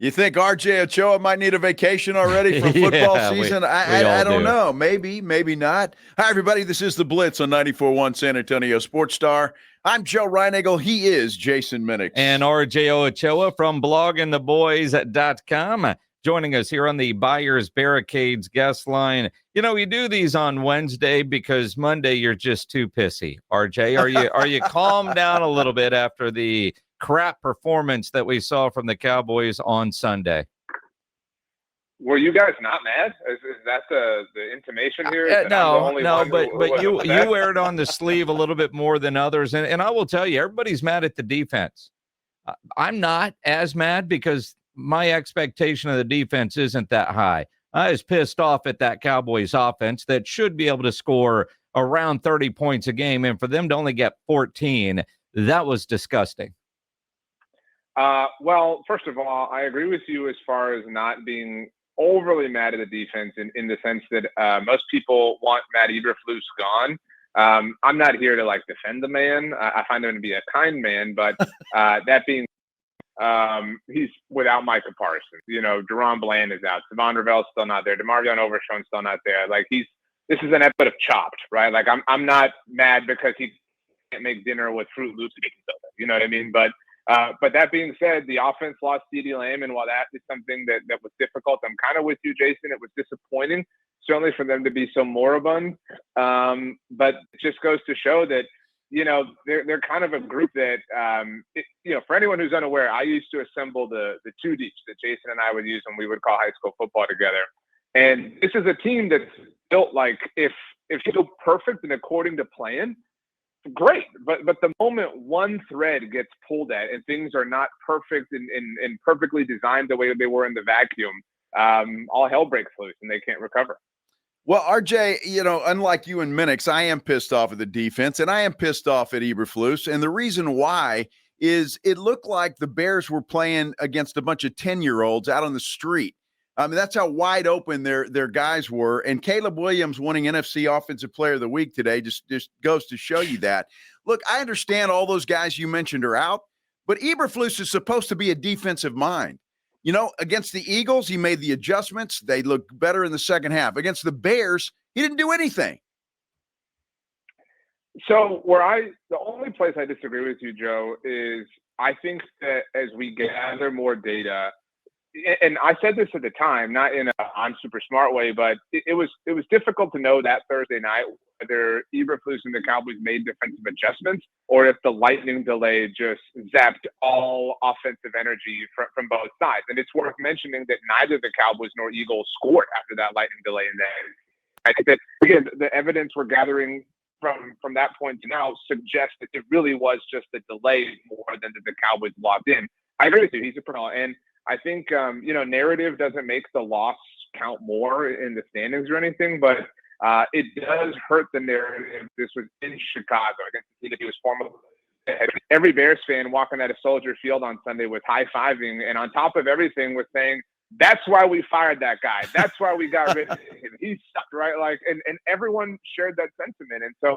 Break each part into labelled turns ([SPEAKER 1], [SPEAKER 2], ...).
[SPEAKER 1] You think RJ Ochoa might need a vacation already from football season? I don't know. Maybe, maybe not. Hi, everybody. This is The Blitz on 94.1 San Antonio Sports Star. I'm Joe Reinagle. He is Jason Minix.
[SPEAKER 2] And RJ Ochoa from bloggingtheboys.com joining us here on the Buyers Barricades guest line. You know, we do these on Wednesday because Monday you're just too pissy. RJ, are you calmed down a little bit after the crap performance that we saw from the Cowboys on Sunday?
[SPEAKER 3] Were you guys not mad? Is that the intimation here?
[SPEAKER 2] But you wear it on the sleeve a little bit more than others. And I will tell you, everybody's mad at the defense. I'm not as mad because my expectation of the defense isn't that high. I was pissed off at that Cowboys offense that should be able to score around 30 points a game. And for them to only get 14, that was disgusting.
[SPEAKER 3] Well, first of all, I agree with you as far as not being overly mad at the defense in the sense that most people want Matt Eberflus gone. I'm not here to defend the man. I find him to be a kind man, but that being, he's without Micah Parsons. You know, Deron Bland is out. Savon Ravel's still not there. DeMarvion Overshown's still not there. This is an episode of Chopped, right? I'm not mad because he can't make dinner with Fruit Loops and soda. You know what I mean? But that being said, the offense lost CeeDee Lamb, and while that is something that was difficult, I'm kind of with you, Jason. It was disappointing, certainly for them to be so moribund. But it just goes to show that, you know, they're kind of a group that, for anyone who's unaware, I used to assemble the two deeps that Jason and I would use when we would call high school football together. And this is a team that's built if you go perfect and according to plan, great, but the moment one thread gets pulled at and things are not perfect and perfectly designed the way they were in the vacuum, all hell breaks loose and they can't recover.
[SPEAKER 1] Well, RJ, unlike you and Minix, I am pissed off at the defense and I am pissed off at Eberflus. And the reason why is it looked like the Bears were playing against a bunch of 10-year-olds out on the street. I mean, that's how wide open their guys were. And Caleb Williams winning NFC Offensive Player of the Week today just goes to show you that. Look, I understand all those guys you mentioned are out, but Eberflus is supposed to be a defensive mind. You know, against the Eagles, he made the adjustments. They looked better in the second half. Against the Bears, he didn't do anything.
[SPEAKER 3] So the only place I disagree with you, Joe, is I think that as we gather more data, and I said this at the time, not in a I'm super smart way, but it was difficult to know that Thursday night whether Eberflus and the Cowboys made defensive adjustments or if the lightning delay just zapped all offensive energy from both sides. And it's worth mentioning that neither the Cowboys nor Eagles scored after that lightning delay. And I think that, again, the evidence we're gathering from that point to now suggests that it really was just a delay more than that the Cowboys locked in. I agree with you. He's a pro. And I think, narrative doesn't make the loss count more in the standings or anything, but it does hurt the narrative. This was in Chicago against the team that he was formerly. Every Bears fan walking out of Soldier Field on Sunday was high-fiving, and on top of everything was saying, that's why we fired that guy. That's why we got rid of him. He sucked, right? And everyone shared that sentiment. And so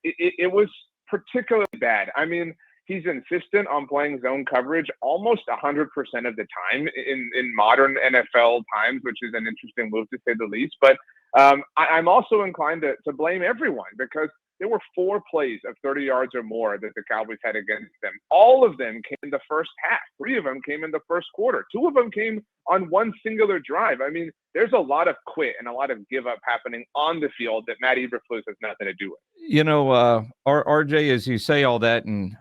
[SPEAKER 3] it was particularly bad. I mean, he's insistent on playing zone coverage almost 100% of the time in modern NFL times, which is an interesting move to say the least. But I'm also inclined to blame everyone because there were 4 plays of 30 yards or more that the Cowboys had against them. All of them came in the first half. 3 of them came in the first quarter. 2 of them came on one singular drive. I mean, there's a lot of quit and a lot of give up happening on the field that Matt Eberflus has nothing to do with.
[SPEAKER 2] You know, RJ, as you say all that, and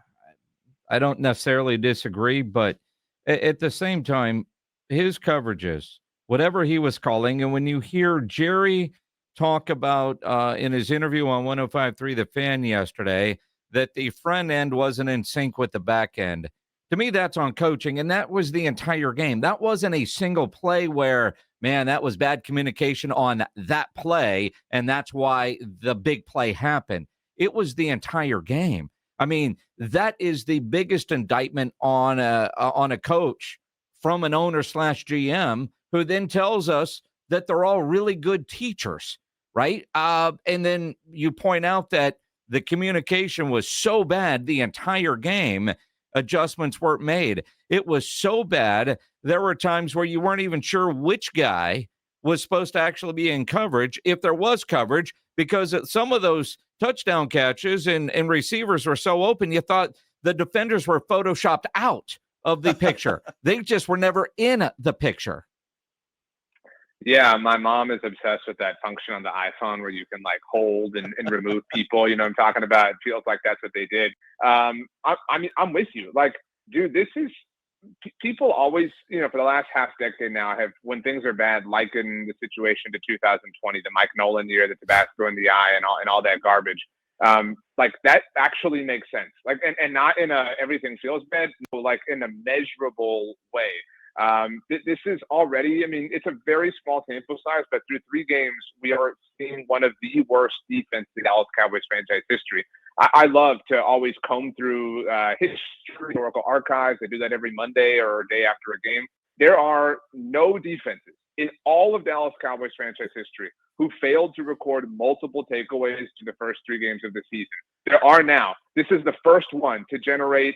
[SPEAKER 2] I don't necessarily disagree, but at the same time, his coverages, whatever he was calling, and when you hear Jerry talk about in his interview on 105.3 The Fan yesterday that the front end wasn't in sync with the back end, to me, that's on coaching, and that was the entire game. That wasn't a single play where, man, that was bad communication on that play, and that's why the big play happened. It was the entire game. I mean, that is the biggest indictment on a coach from an owner/GM who then tells us that they're all really good teachers, right? And then you point out that the communication was so bad the entire game. adjustments weren't made. It was so bad. There were times where you weren't even sure which guy was supposed to actually be in coverage, if there was coverage, because some of those touchdown catches and receivers were so open, you thought the defenders were photoshopped out of the picture. They just were never in the picture.
[SPEAKER 3] Yeah, my mom is obsessed with that function on the iPhone where you can like hold and remove people. You know what I'm talking about? It feels like that's what they did. I mean, I'm with you. Like, dude, this is people always, you know, for the last half decade now have, when things are bad, likened the situation to 2020, the Mike Nolan year, the Tabasco in the eye, and all that garbage. Like that actually makes sense. Like, and not in a everything feels bad, no, like in a measurable way. This is already, I mean, it's a very small sample size, but through 3 games, we are seeing one of the worst defenses in Dallas Cowboys franchise history. I love to always comb through historical archives. I do that every Monday or a day after a game. There are no defenses in all of Dallas Cowboys franchise history who failed to record multiple takeaways to the first 3 games of the season. There are now. This is the first one to generate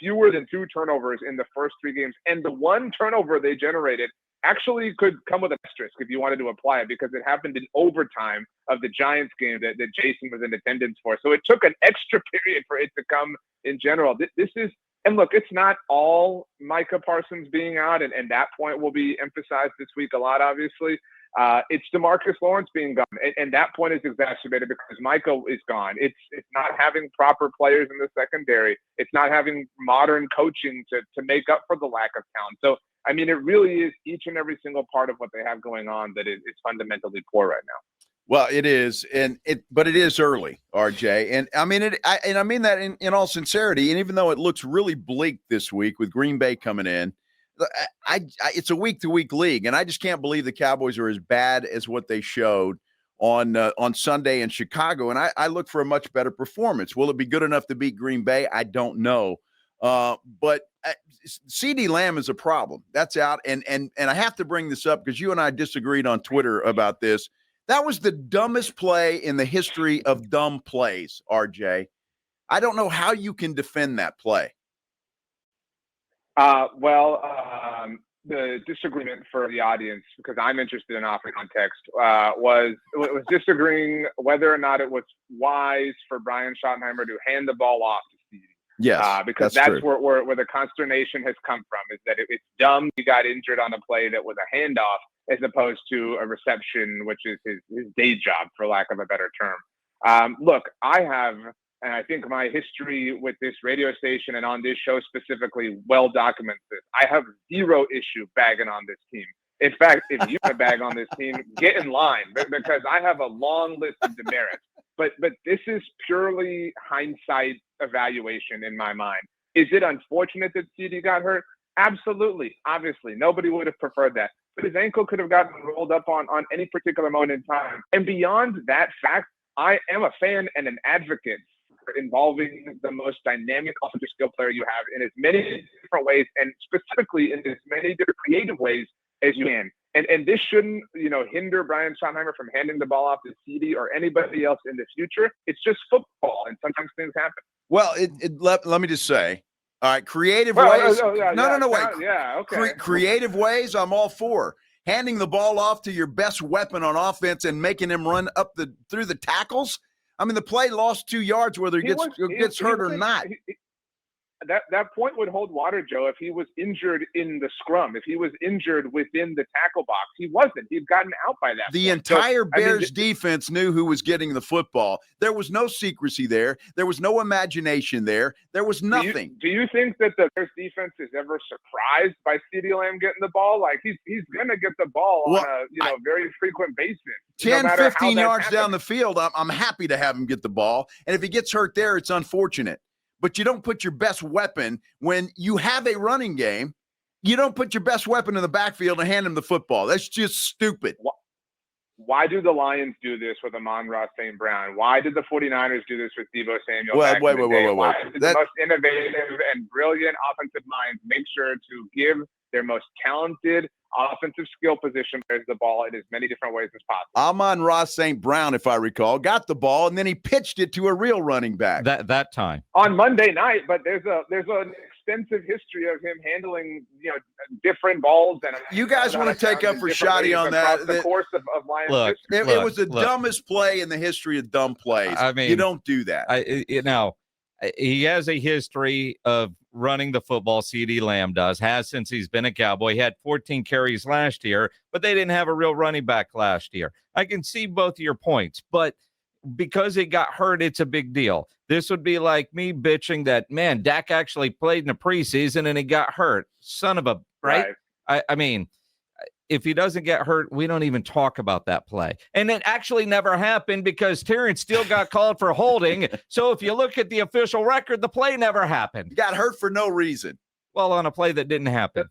[SPEAKER 3] fewer than 2 turnovers in the first 3 games. And the one turnover they generated actually could come with an asterisk if you wanted to apply it, because it happened in overtime of the Giants game that Jason was in attendance for. So it took an extra period for it to come in general. This is, and look, it's not all Micah Parsons being out, and that point will be emphasized this week a lot, obviously. It's DeMarcus Lawrence being gone, and that point is exacerbated because Micah is gone. It's not having proper players in the secondary. It's not having modern coaching to make up for the lack of talent. So, I mean, it really is each and every single part of what they have going on that is fundamentally poor right now.
[SPEAKER 1] Well, it is, but it is early, RJ, and I mean I mean that in all sincerity. And even though it looks really bleak this week with Green Bay coming in, it's a week-to-week league, and I just can't believe the Cowboys are as bad as what they showed on Sunday in Chicago. And I look for a much better performance. Will it be good enough to beat Green Bay? I don't know, but CeeDee Lamb is a problem. That's out, and I have to bring this up because you and I disagreed on Twitter about this. That was the dumbest play in the history of dumb plays, RJ. I don't know how you can defend that play.
[SPEAKER 3] The disagreement for the audience, because I'm interested in offering context, was disagreeing whether or not it was wise for Brian Schottenheimer to hand the ball off to CeeDee.
[SPEAKER 1] Yes,
[SPEAKER 3] because that's where the consternation has come from, is that it's dumb he got injured on a play that was a handoff as opposed to a reception, which is his day job, for lack of a better term. Look, I have, and I think my history with this radio station and on this show specifically well documents this. I have zero issue bagging on this team. In fact, if you want to bag on this team, get in line, because I have a long list of demerits. But this is purely hindsight evaluation in my mind. Is it unfortunate that CeeDee got hurt? Absolutely. Obviously, nobody would have preferred that. But his ankle could have gotten rolled up on any particular moment in time. And beyond that fact, I am a fan and an advocate for involving the most dynamic offensive skill player you have in as many different ways, and specifically in as many different creative ways as you can. And this shouldn't, hinder Brian Schottenheimer from handing the ball off to CeeDee or anybody else in the future. It's just football, and sometimes things happen.
[SPEAKER 1] Well, let me just say, all right, creative ways. Creative ways, I'm all for. Handing the ball off to your best weapon on offense and making him run up through the tackles. I mean, the play lost 2 yards, whether he gets hurt or not.
[SPEAKER 3] That point would hold water, Joe, if he was injured in the scrum, if he was injured within the tackle box. He wasn't. He'd gotten out by that
[SPEAKER 1] The
[SPEAKER 3] point.
[SPEAKER 1] entire Bears defense knew who was getting the football. There was no secrecy there. There was no imagination there. There was nothing.
[SPEAKER 3] Do you think that the Bears defense is ever surprised by CeeDee Lamb getting the ball? Like, he's going to get the ball on a very frequent basis.
[SPEAKER 1] 10, 15 yards down the field, I'm happy to have him get the ball. And if he gets hurt there, it's unfortunate. But you don't put your best weapon when you have a running game. You don't put your best weapon in the backfield and hand him the football. That's just stupid.
[SPEAKER 3] Why do the Lions do this with Amon-Ra St. Brown? Why did the 49ers do this with Deebo Samuel?
[SPEAKER 1] Wait.
[SPEAKER 3] Why did the most innovative and brilliant offensive minds make sure to give their most talented offensive skill position players the ball in as many different ways as possible?
[SPEAKER 1] Amon-Ra St. Brown, if I recall, got the ball and then he pitched it to a real running back.
[SPEAKER 2] That time
[SPEAKER 3] on Monday night, but there's an extensive history of him handling, different balls. And
[SPEAKER 1] you guys want to take up for Shotty on that?
[SPEAKER 3] The course of Lions history.
[SPEAKER 1] It was the dumbest play in the history of dumb plays.
[SPEAKER 2] I mean,
[SPEAKER 1] you don't do that.
[SPEAKER 2] He has a history of running the football. CeeDee Lamb has since he's been a Cowboy. He had 14 carries last year, but they didn't have a real running back last year. I can see both of your points, but because he got hurt, it's a big deal. This would be like me bitching that, man, Dak actually played in the preseason and he got hurt. Son of a, right? I mean, if he doesn't get hurt, we don't even talk about that play. And it actually never happened because Terrence still got called for holding. So if you look at the official record, the play never happened.
[SPEAKER 1] He got hurt for no reason.
[SPEAKER 2] Well, on a play that didn't happen.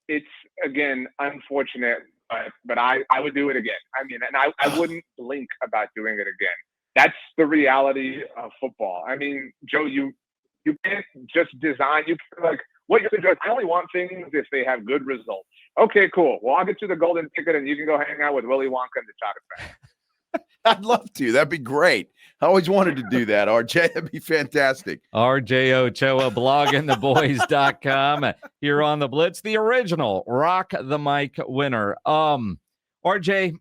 [SPEAKER 3] It's, again, unfortunate, but I would do it again. I mean, and I wouldn't blink about doing it again. That's the reality of football. I mean, Joe, you can't just design. You can, like, what you're doing, I only want things if they have good results. Okay, cool. Well, I'll get you the golden ticket and you can go hang out with Willy Wonka and the Chocolate Factory.
[SPEAKER 1] I'd love to. That'd be great. I always wanted to do that, RJ. That'd be fantastic.
[SPEAKER 2] RJ Ochoa, bloggingtheboys.com. Here on the Blitz, the original Rock the Mic winner. RJ,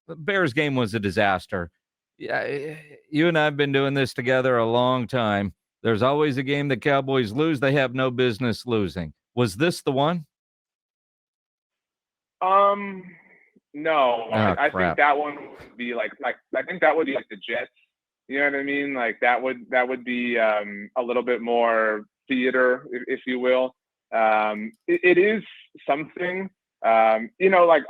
[SPEAKER 2] the Bears game was a disaster. Yeah, you and I have been doing this together a long time. There's always a game the Cowboys lose. They have no business losing. Was this the one?
[SPEAKER 3] No. I think that one would be like I think that would be like the Jets. You know what I mean? Like that would be a little bit more theater, if you will. It is something. Like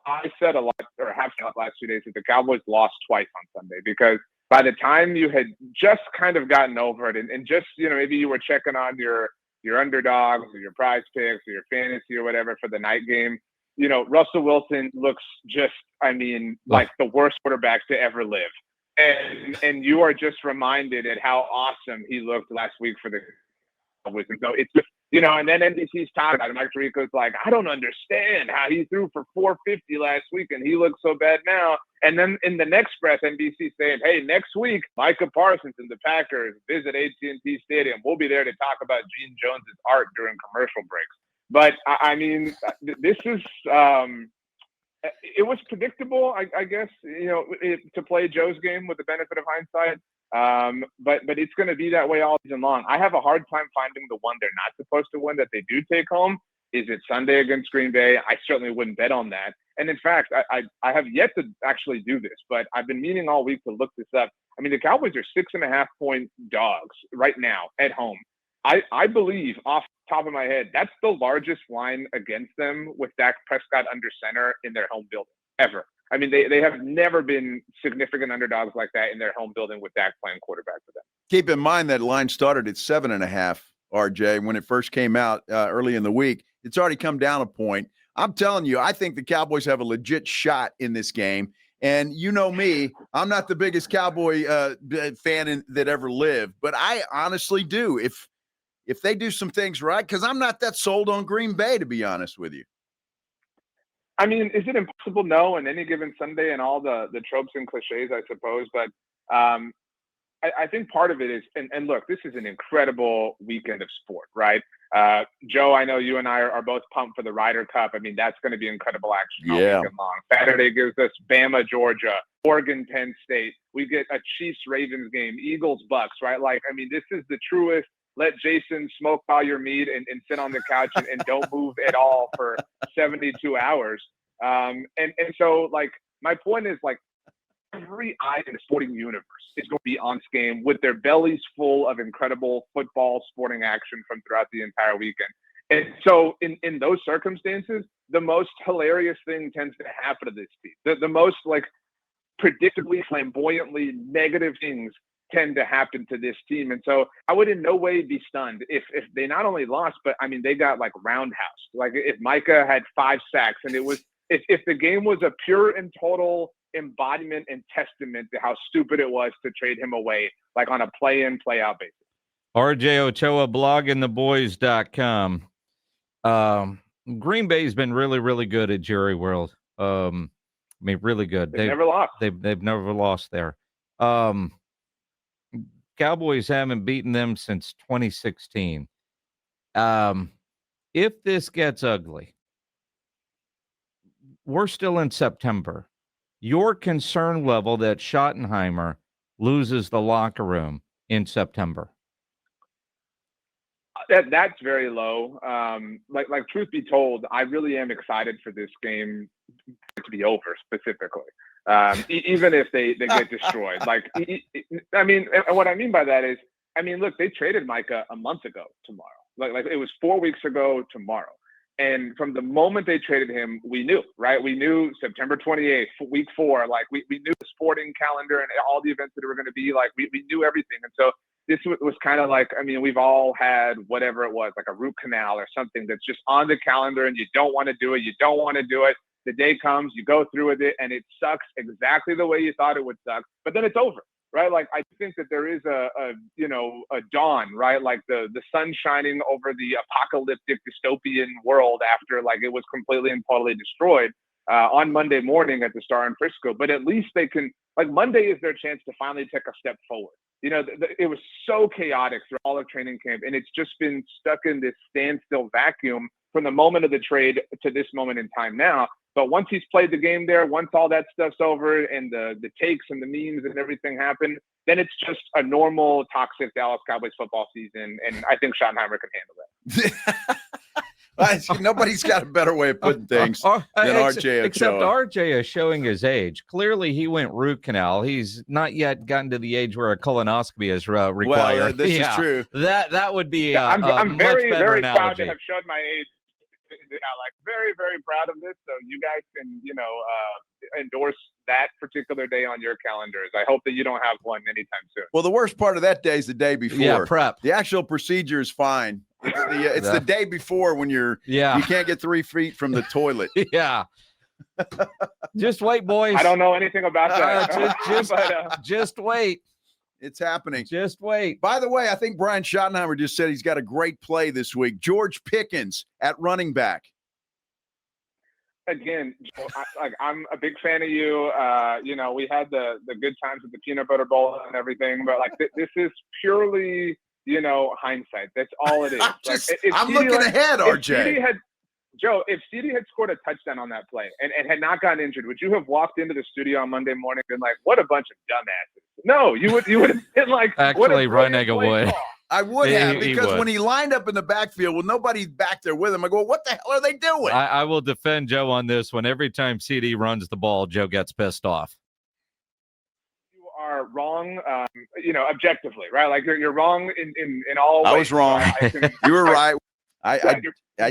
[SPEAKER 3] I said a lot, or have said the last 2 days, that the Cowboys lost twice on Sunday because by the time you had just kind of gotten over it and just, maybe you were checking on your underdogs or your prize picks or your fantasy or whatever for the night game, Russell Wilson looks just, like the worst quarterback to ever live. And you are just reminded at how awesome he looked last week for the Cowboys. And so it's just, and then NBC's talking about it. Mike Tirico's like, I don't understand how he threw for 450 last week and he looks so bad now. And then in the next breath, NBC saying, hey, next week, Micah Parsons and the Packers visit AT&T Stadium. We'll be there to talk about Gene Jones's art during commercial breaks. But this is it was predictable, I guess, to play Joe's game with the benefit of hindsight. But it's going to be that way all season long. I have a hard time finding the one they're not supposed to win that they do take home. Is it Sunday against Green Bay? I certainly wouldn't bet on that. And in fact, I have yet to actually do this, but I've been meaning all week to look this up. The Cowboys are 6.5-point dogs right now at home. I believe, off the top of my head, that's the largest line against them with Dak Prescott under center in their home building ever. They have never been significant underdogs like that in their home building with Dak playing quarterback for them.
[SPEAKER 1] Keep in mind that line started at 7.5, RJ, when it first came out early in the week. It's already come down a point. I'm telling you, I think the Cowboys have a legit shot in this game. And you know me, I'm not the biggest Cowboy fan that ever lived, but I honestly do. If they do some things right, because I'm not that sold on Green Bay, to be honest with you.
[SPEAKER 3] Is it impossible? No, on any given Sunday and all the tropes and cliches, I suppose. But I think part of it is, and look, this is an incredible weekend of sport, right? Joe, I know you and I are both pumped for the Ryder Cup. That's going to be incredible action all weekend long. Saturday gives us Bama, Georgia, Oregon, Penn State. We get a Chiefs-Ravens game, Eagles-Bucks, right? This is the truest. Let Jason smoke all your meat and sit on the couch and don't move at all for 72 hours. And so, my point is, every eye in the sporting universe is going to be on this game with their bellies full of incredible football sporting action from throughout the entire weekend. And so in those circumstances, the most hilarious thing tends to happen to this team. The most, predictably, flamboyantly negative things tend to happen to this team. And so I would in no way be stunned if they not only lost, but they got roundhouse. If Micah had 5 sacks and it was, if the game was a pure and total embodiment and testament to how stupid it was to trade him away, on a play-in, play-out basis.
[SPEAKER 2] RJ Ochoa, bloggingtheboys.com. Green Bay's been really, really good at Jerry World. Really good.
[SPEAKER 3] They've never lost.
[SPEAKER 2] They've never lost there. Cowboys haven't beaten them since 2016. If this gets ugly, we're still in September. Your concern level that Schottenheimer loses the locker room in September?
[SPEAKER 3] That's very low. Like truth be told, I really am excited for this game to be over specifically. Even if they get destroyed. I mean, and what I mean by that is, I mean, look, they traded Micah a month ago tomorrow. Like it was 4 weeks ago tomorrow. And from the moment they traded him, we knew, right? We knew September 28th, week 4, like we knew the sporting calendar and all the events that were going to be, like we knew everything. And so this was kind of like, I mean, we've all had whatever it was, like a root canal or something that's just on the calendar and you don't want to do it. You don't want to do it. The day comes, you go through with it and it sucks exactly the way you thought it would suck, but then it's over. Right. Like, I think that there is a dawn, right? Like the sun shining over the apocalyptic dystopian world after like it was completely and totally destroyed on Monday morning at the Star in Frisco. But at least they can, like, Monday is their chance to finally take a step forward. You know, it was so chaotic through all of training camp, and it's just been stuck in this standstill vacuum from the moment of the trade to this moment in time now. But once he's played the game there, once all that stuff's over and the takes and the memes and everything happen, then it's just a normal toxic Dallas Cowboys football season. And I think Schottenheimer can handle it.
[SPEAKER 1] Nobody's got a better way of putting things than RJ Ochoa.
[SPEAKER 2] Except RJ is showing his age. Clearly, he went root canal. He's not yet gotten to the age where a colonoscopy is required.
[SPEAKER 1] Well, this is true.
[SPEAKER 2] That would be
[SPEAKER 3] I'm very, very
[SPEAKER 2] analogy.
[SPEAKER 3] proud to have shown my age. Like very, very proud of this. So you guys can, endorse that particular day on your calendars. I hope that you don't have one anytime soon.
[SPEAKER 1] Well, the worst part of that day is the day before.
[SPEAKER 2] Yeah, prep.
[SPEAKER 1] The actual procedure is fine. It's the day before when you can't get 3 feet from the toilet.
[SPEAKER 2] Yeah. Just wait, boys.
[SPEAKER 3] I don't know anything about that.
[SPEAKER 2] Just wait.
[SPEAKER 1] It's happening.
[SPEAKER 2] Just wait.
[SPEAKER 1] By the way, I think Brian Schottenheimer just said he's got a great play this week. George Pickens at running back.
[SPEAKER 3] Again, Joe, I'm a big fan of you. We had the good times with the peanut butter bowl and everything, but this is purely, hindsight. That's all it is.
[SPEAKER 1] I'm looking ahead, RJ.
[SPEAKER 3] If CeeDee had scored a touchdown on that play and had not gotten injured, would you have walked into the studio on Monday morning and been like, what a bunch of dumbasses? No, you would have been like,
[SPEAKER 2] actually, Runega would.
[SPEAKER 1] I would have, because when he lined up in the backfield with nobody back there with him, I go, what the hell are they doing?
[SPEAKER 2] I will defend Joe on this one. Every time CeeDee runs the ball, Joe gets pissed off.
[SPEAKER 3] You are wrong, objectively, right? Like you're wrong in all ways.
[SPEAKER 1] I was wrong. You were right. I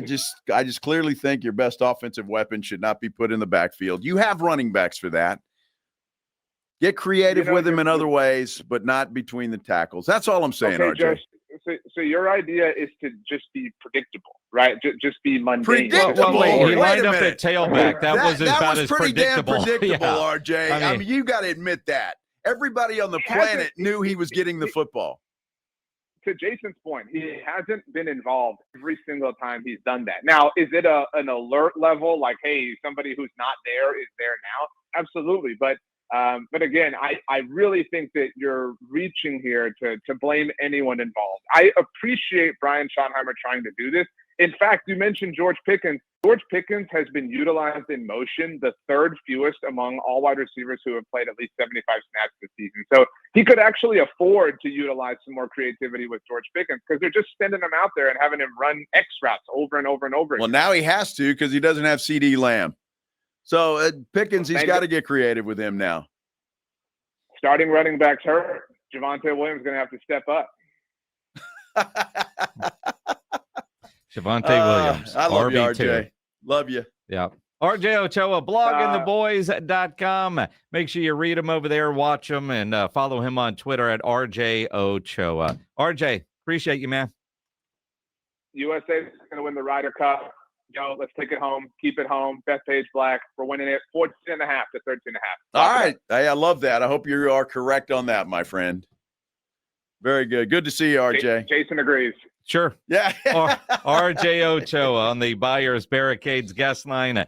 [SPEAKER 1] just clearly think your best offensive weapon should not be put in the backfield. You have running backs for that. Get creative with them in other ways, but not between the tackles. That's all I'm saying, RJ.
[SPEAKER 3] Josh, so your idea is to just be predictable, right? Just be mundane.
[SPEAKER 1] Predictable.
[SPEAKER 2] Wait, he lined up at tailback. That was about as
[SPEAKER 1] pretty
[SPEAKER 2] predictable.
[SPEAKER 1] Damn predictable,
[SPEAKER 2] Yeah.
[SPEAKER 1] RJ. I mean, you got to admit that. Everybody on the planet knew he was getting the football.
[SPEAKER 3] To Jason's point, he hasn't been involved every single time he's done that. Now, is it an alert level? Like, hey, somebody who's not there is there now? Absolutely. But again, I really think that you're reaching here to blame anyone involved. I appreciate Brian Schottenheimer trying to do this. In fact, you mentioned George Pickens. George Pickens has been utilized in motion, the third fewest among all wide receivers who have played at least 75 snaps this season. So he could actually afford to utilize some more creativity with George Pickens, because they're just sending him out there and having him run X routes over and over and over again.
[SPEAKER 1] Well, now he has to, because he doesn't have CeeDee Lamb. So Pickens, he's got to get creative with him now.
[SPEAKER 3] Starting running backs hurt. Javonte Williams is going to have to step up.
[SPEAKER 2] Javonte Williams.
[SPEAKER 1] I love
[SPEAKER 2] RB2.
[SPEAKER 1] you, RJ. Love you.
[SPEAKER 2] Yeah. RJ Ochoa, bloggingtheboys.com. Make sure you read him over there, watch him, and follow him on Twitter at RJ Ochoa. RJ, appreciate you, man.
[SPEAKER 3] USA is going to win the Ryder Cup. Yo, let's take it home. Keep it home. Bethpage Black. We're winning it 14.5 to 13.5.
[SPEAKER 1] All right. Hey, I love that. I hope you are correct on that, my friend. Very good. Good to see you, RJ.
[SPEAKER 3] Jason agrees.
[SPEAKER 2] Sure.
[SPEAKER 1] Yeah.
[SPEAKER 2] RJ Ochoa on the Buyers Barricades guest line.